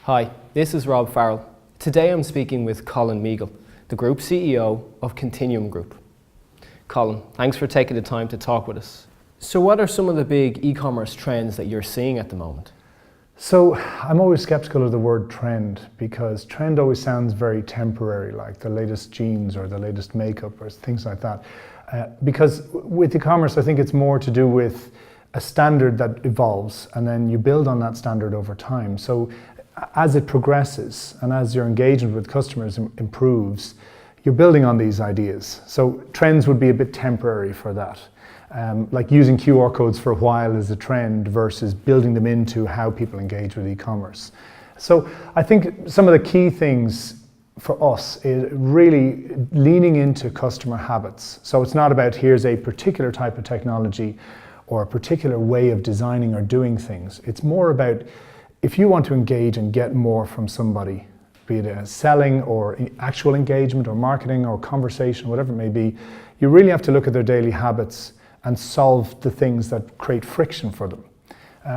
Hi, this is Rob Farrell. Today I'm speaking with Colin Meagle, the Group CEO of Continuum Group. Colin, thanks for taking the time to talk with us. So what are some of the big e-commerce trends that you're seeing at the moment? So I'm always skeptical of the word trend because trend always sounds very temporary, like the latest jeans or the latest makeup or things like that. Because with e-commerce, I think it's more to do with a standard that evolves and then you build on that standard over time. So as it progresses and as your engagement with customers improves, you're building on these ideas. So trends would be a bit temporary for that. Like using QR codes for a while is a trend versus building them into how people engage with e-commerce. So I think some of the key things for us is really leaning into customer habits. So it's not about here's a particular type of technology or a particular way of designing or doing things. It's more about if you want to engage and get more from somebody, be it a selling or actual engagement or marketing or conversation, whatever it may be, you really have to look at their daily habits and solve the things that create friction for them.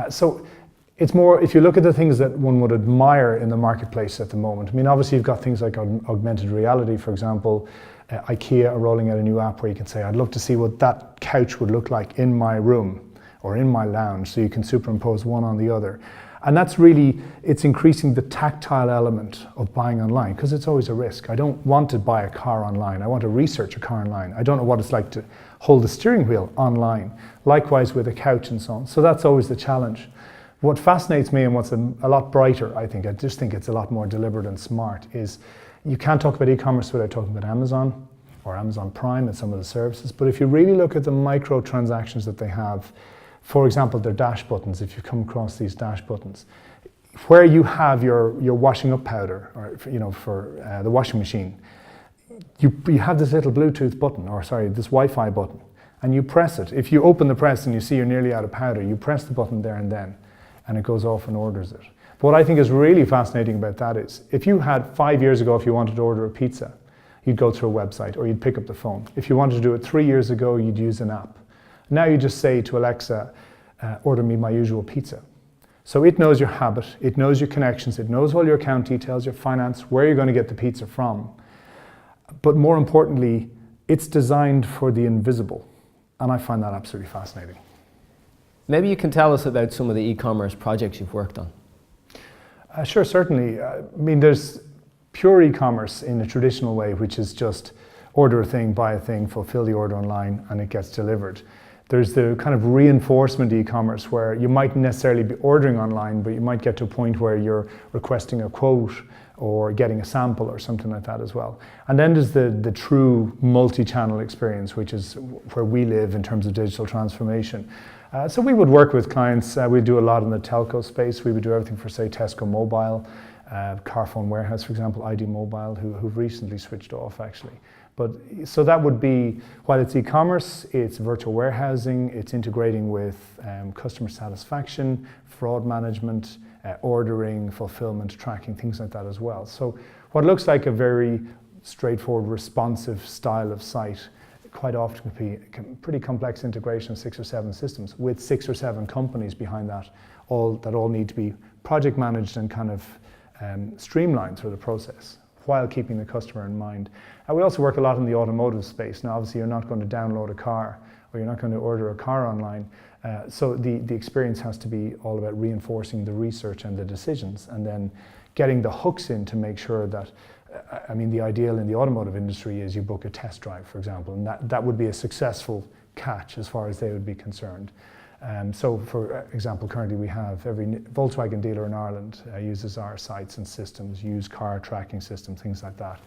So it's more, if you look at the things that one would admire in the marketplace at the moment, I mean, obviously you've got things like augmented reality, for example. IKEA are rolling out a new app where you can say, I'd love to see what that couch would look like in my room or in my lounge, so you can superimpose one on the other. And that's really, it's increasing the tactile element of buying online because it's always a risk. I don't want to buy a car online. I want to research a car online. I don't know what it's like to hold the steering wheel online. Likewise with a couch and so on. So that's always the challenge. What fascinates me and what's a lot brighter, I just think it's a lot more deliberate and smart, is you can't talk about e-commerce without talking about Amazon or Amazon Prime and some of the services. But if you really look at the micro transactions that they have, for example, their dash buttons, if you come across these dash buttons, where you have your washing up powder, or for the washing machine, you have this little Bluetooth button, or sorry, this Wi-Fi button, and you press it. If you open the press and you see you're nearly out of powder, you press the button there and then, and it goes off and orders it. But what I think is really fascinating about that is, if you had 5 years ago, if you wanted to order a pizza, you'd go through a website or you'd pick up the phone. If you wanted to do it 3 years ago, you'd use an app. Now you just say to Alexa, order me my usual pizza. So it knows your habit, it knows your connections, it knows all your account details, your finance, where you're going to get the pizza from. But more importantly, it's designed for the invisible. And I find that absolutely fascinating. Maybe you can tell us about some of the e-commerce projects you've worked on. Sure, certainly. I mean, there's pure e-commerce in a traditional way, which is just order a thing, buy a thing, fulfill the order online, and it gets delivered. There's the kind of reinforcement e-commerce where you might necessarily be ordering online, but you might get to a point where you're requesting a quote or getting a sample or something like that as well. And then there's the true multi-channel experience, which is where we live in terms of digital transformation. So we would work with clients, we do a lot in the telco space. We would do everything for, say, Tesco Mobile, Carphone Warehouse, for example, ID Mobile, who've recently switched off actually. But so that would be, while it's e-commerce, it's virtual warehousing, it's integrating with customer satisfaction, fraud management, ordering, fulfillment, tracking, things like that as well. So what looks like a very straightforward, responsive style of site quite often can be a pretty complex integration of 6 or 7 systems with 6 or 7 companies behind that all need to be project managed and kind of streamlined through the process, while keeping the customer in mind. And we also work a lot in the automotive space. Now, obviously, you're not going to download a car or you're not going to order a car online. So the experience has to be all about reinforcing the research and the decisions and then getting the hooks in to make sure that, I mean, the ideal in the automotive industry is you book a test drive, for example, and that would be a successful catch as far as they would be concerned. So for example, currently we have every Volkswagen dealer in Ireland uses our sites and systems, used car tracking systems, things like that.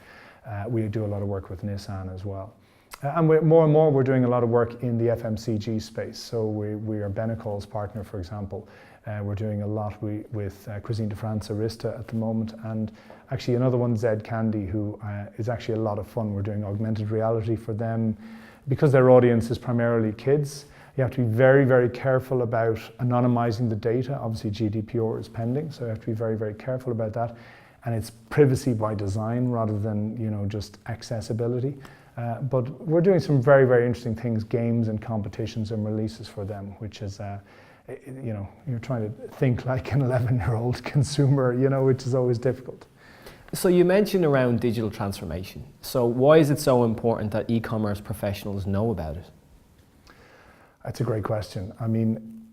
We do a lot of work with Nissan as well. And more and more we're doing a lot of work in the FMCG space. So we are Benecol's partner, for example. We're doing a lot with Cuisine de France Arista at the moment, and actually another one, Zed Candy, who is actually a lot of fun. We're doing augmented reality for them. Because their audience is primarily kids, you have to be very, very careful about anonymizing the data. Obviously GDPR is pending, so you have to be very, very careful about that. And it's privacy by design rather than just accessibility. But we're doing some very, very interesting things, games and competitions and releases for them, which is you're trying to think like an 11-year-old consumer, which is always difficult. So you mentioned around digital transformation. So why is it so important that e-commerce professionals know about it? That's a great question. I mean,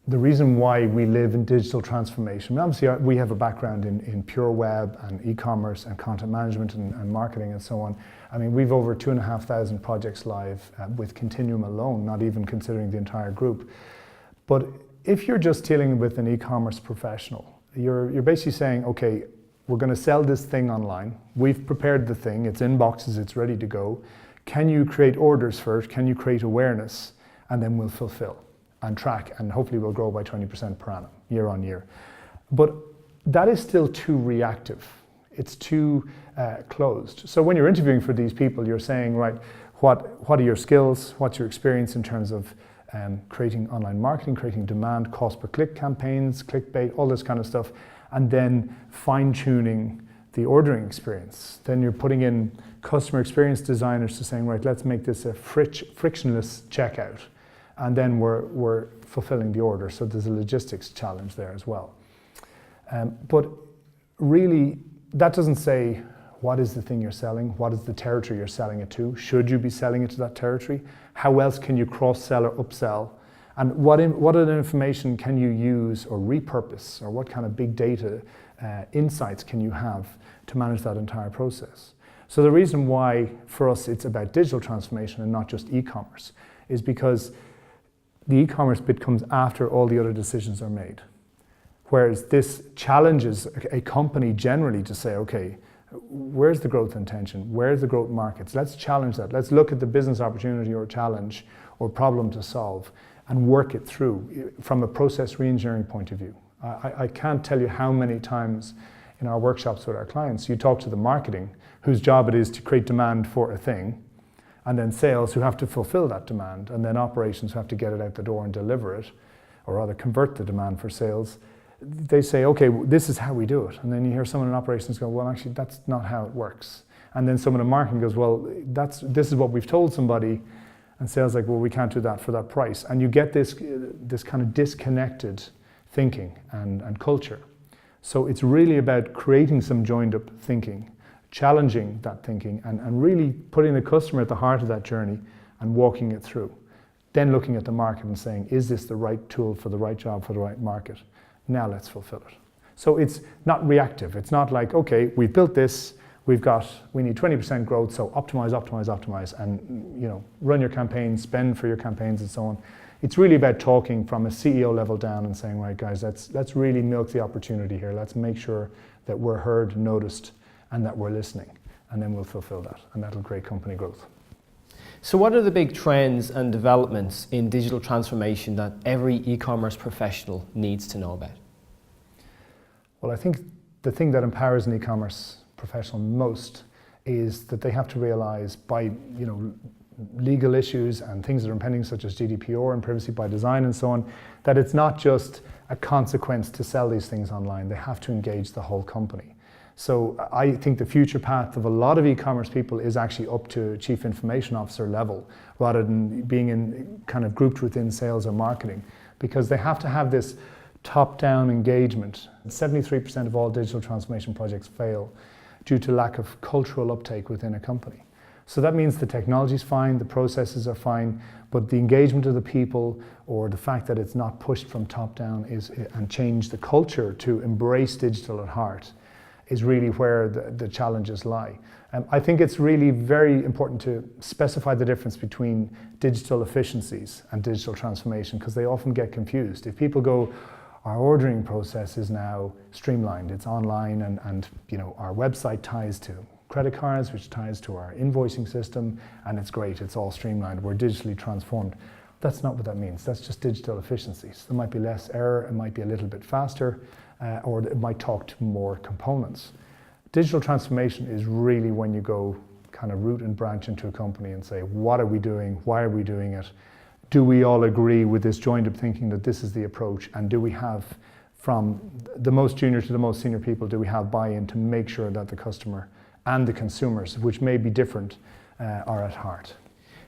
the reason why we live in digital transformation, obviously we have a background in pure web and e-commerce and content management and marketing and so on. I mean, we've over 2,500 projects live with Continuum alone, not even considering the entire group. But if you're just dealing with an e-commerce professional, you're basically saying, okay, we're going to sell this thing online. We've prepared the thing. It's in boxes. It's ready to go. Can you create orders first? Can you create awareness? And then we'll fulfill and track, and hopefully we'll grow by 20% per annum, year on year. But that is still too reactive. It's too closed. So when you're interviewing for these people, you're saying, right, what are your skills? What's your experience in terms of creating online marketing, creating demand, cost per click campaigns, clickbait, all this kind of stuff, and then fine-tuning the ordering experience. Then you're putting in customer experience designers to saying, right, let's make this a frictionless checkout. And then we're fulfilling the order. So there's a logistics challenge there as well. But really, that doesn't say what is the thing you're selling, what is the territory you're selling it to, should you be selling it to that territory, how else can you cross-sell or upsell, and what other information can you use or repurpose, or what kind of big data insights can you have to manage that entire process. So the reason why for us it's about digital transformation and not just e-commerce is because the e-commerce bit comes after all the other decisions are made. Whereas this challenges a company generally to say, okay, where's the growth intention? Where's the growth markets? Let's challenge that. Let's look at the business opportunity or challenge or problem to solve and work it through from a process re-engineering point of view. I can't tell you how many times in our workshops with our clients, you talk to the marketing, whose job it is to create demand for a thing, and then sales who have to fulfill that demand, and then operations who have to get it out the door and deliver it, or rather convert the demand for sales. They say, okay, this is how we do it. And then you hear someone in operations go, well, actually, that's not how it works. And then someone in marketing goes, well, this is what we've told somebody. And sales like, well, we can't do that for that price. And you get this kind of disconnected thinking and culture. So it's really about creating some joined up thinking, challenging that thinking, and really putting the customer at the heart of that journey and walking it through. Then looking at the market and saying, is this the right tool for the right job for the right market? Now let's fulfill it. So it's not reactive. It's not like, okay, we've built this, we need 20% growth, so optimize, and run your campaigns, spend for your campaigns and so on. It's really about talking from a CEO level down and saying, right guys, let's really milk the opportunity here. Let's make sure that we're heard, noticed, and that we're listening. And then we'll fulfill that, and that'll create company growth. So what are the big trends and developments in digital transformation that every e-commerce professional needs to know about? Well, I think the thing that empowers an e-commerce professional most is that they have to realize by legal issues and things that are impending, such as GDPR and privacy by design and so on, that it's not just a consequence to sell these things online. They have to engage the whole company. So I think the future path of a lot of e-commerce people is actually up to Chief Information Officer level, rather than being in kind of grouped within sales or marketing, because they have to have this top-down engagement. 73% of all digital transformation projects fail due to lack of cultural uptake within a company. So that means the technology is fine, the processes are fine, but the engagement of the people, or the fact that it's not pushed from top down and change the culture to embrace digital at heart, is really where the challenges lie. I think it's really very important to specify the difference between digital efficiencies and digital transformation, because they often get confused. If people go, our ordering process is now streamlined, it's online, and our website ties to credit cards, which ties to our invoicing system, and it's great, it's all streamlined, we're digitally transformed. That's not what that means. That's just digital efficiencies. There might be less error, it might be a little bit faster, or it might talk to more components. Digital transformation is really when you go kind of root and branch into a company and say, what are we doing? Why are we doing it? Do we all agree with this joined up thinking that this is the approach? And do we have, from the most junior to the most senior people, do we have buy-in to make sure that the customer and the consumers, which may be different, are at heart?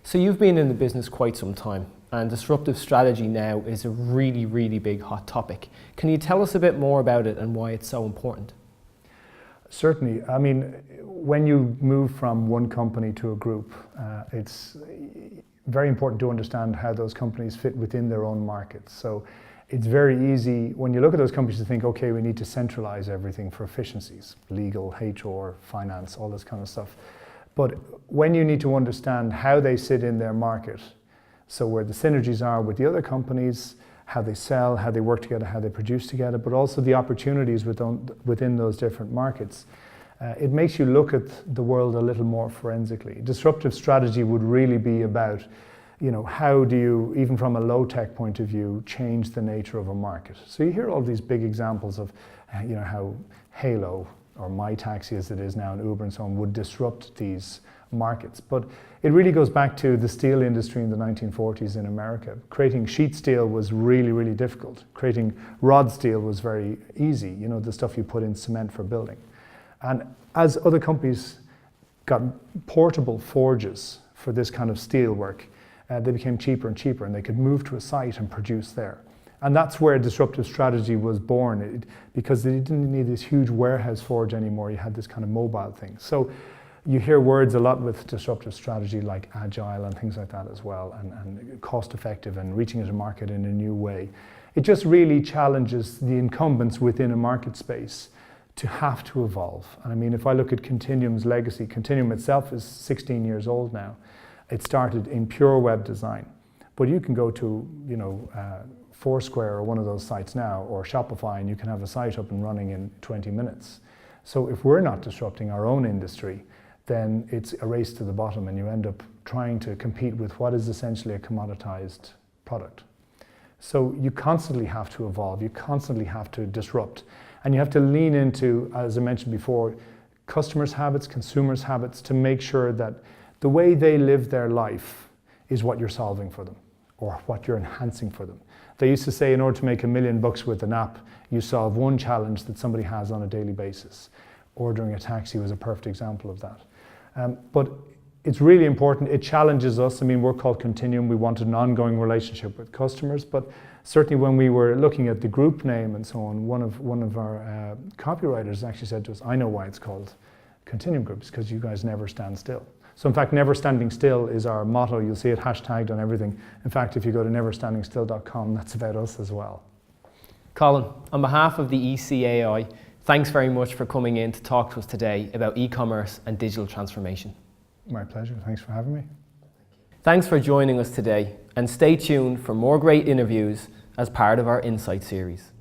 So you've been in the business quite some time, and disruptive strategy now is a really, really big hot topic. Can you tell us a bit more about it and why it's so important? Certainly. I mean, when you move from one company to a group, it's very important to understand how those companies fit within their own markets. So it's very easy when you look at those companies to think, okay, we need to centralize everything for efficiencies, legal, HR, finance, all this kind of stuff. But when you need to understand how they sit in their market, so where the synergies are with the other companies, how they sell, how they work together, how they produce together, but also the opportunities within those different markets, it makes you look at the world a little more forensically. Disruptive strategy would really be about, how do you, even from a low-tech point of view, change the nature of a market? So you hear all these big examples of, how Halo, or My Taxi as it is now, and Uber and so on, would disrupt these markets. But it really goes back to the steel industry in the 1940s in America. Creating sheet steel was really, really difficult. Creating rod steel was very easy, the stuff you put in cement for building. And as other companies got portable forges for this kind of steel work, they became cheaper and cheaper, and they could move to a site and produce there. And that's where disruptive strategy was born, because they didn't need this huge warehouse forge anymore. You had this kind of mobile thing. So you hear words a lot with disruptive strategy like agile and things like that as well, and cost effective and reaching into market in a new way. It just really challenges the incumbents within a market space to have to evolve. And I mean, if I look at Continuum's legacy, Continuum itself is 16 years old now. It started in pure web design, but you can go to, Foursquare or one of those sites now, or Shopify, and you can have a site up and running in 20 minutes. So if we're not disrupting our own industry, then it's a race to the bottom, and you end up trying to compete with what is essentially a commoditized product. So you constantly have to evolve, you constantly have to disrupt, and you have to lean into, as I mentioned before, customers' habits, consumers' habits, to make sure that the way they live their life is what you're solving for them, or what you're enhancing for them. They used to say in order to make $1 million with an app, you solve one challenge that somebody has on a daily basis. Ordering a taxi was a perfect example of that. But it's really important. It challenges us. I mean, we're called Continuum. We wanted an ongoing relationship with customers, but certainly when we were looking at the group name and so on, one of our copywriters actually said to us, I know why it's called Continuum Group, it's because you guys never stand still. So in fact, never standing still is our motto. You'll see it hashtagged on everything. In fact, if you go to neverstandingstill.com, that's about us as well. Colin, on behalf of the ECAI, thanks very much for coming in to talk to us today about e-commerce and digital transformation. My pleasure. Thanks for having me. Thanks for joining us today, and stay tuned for more great interviews as part of our Insight series.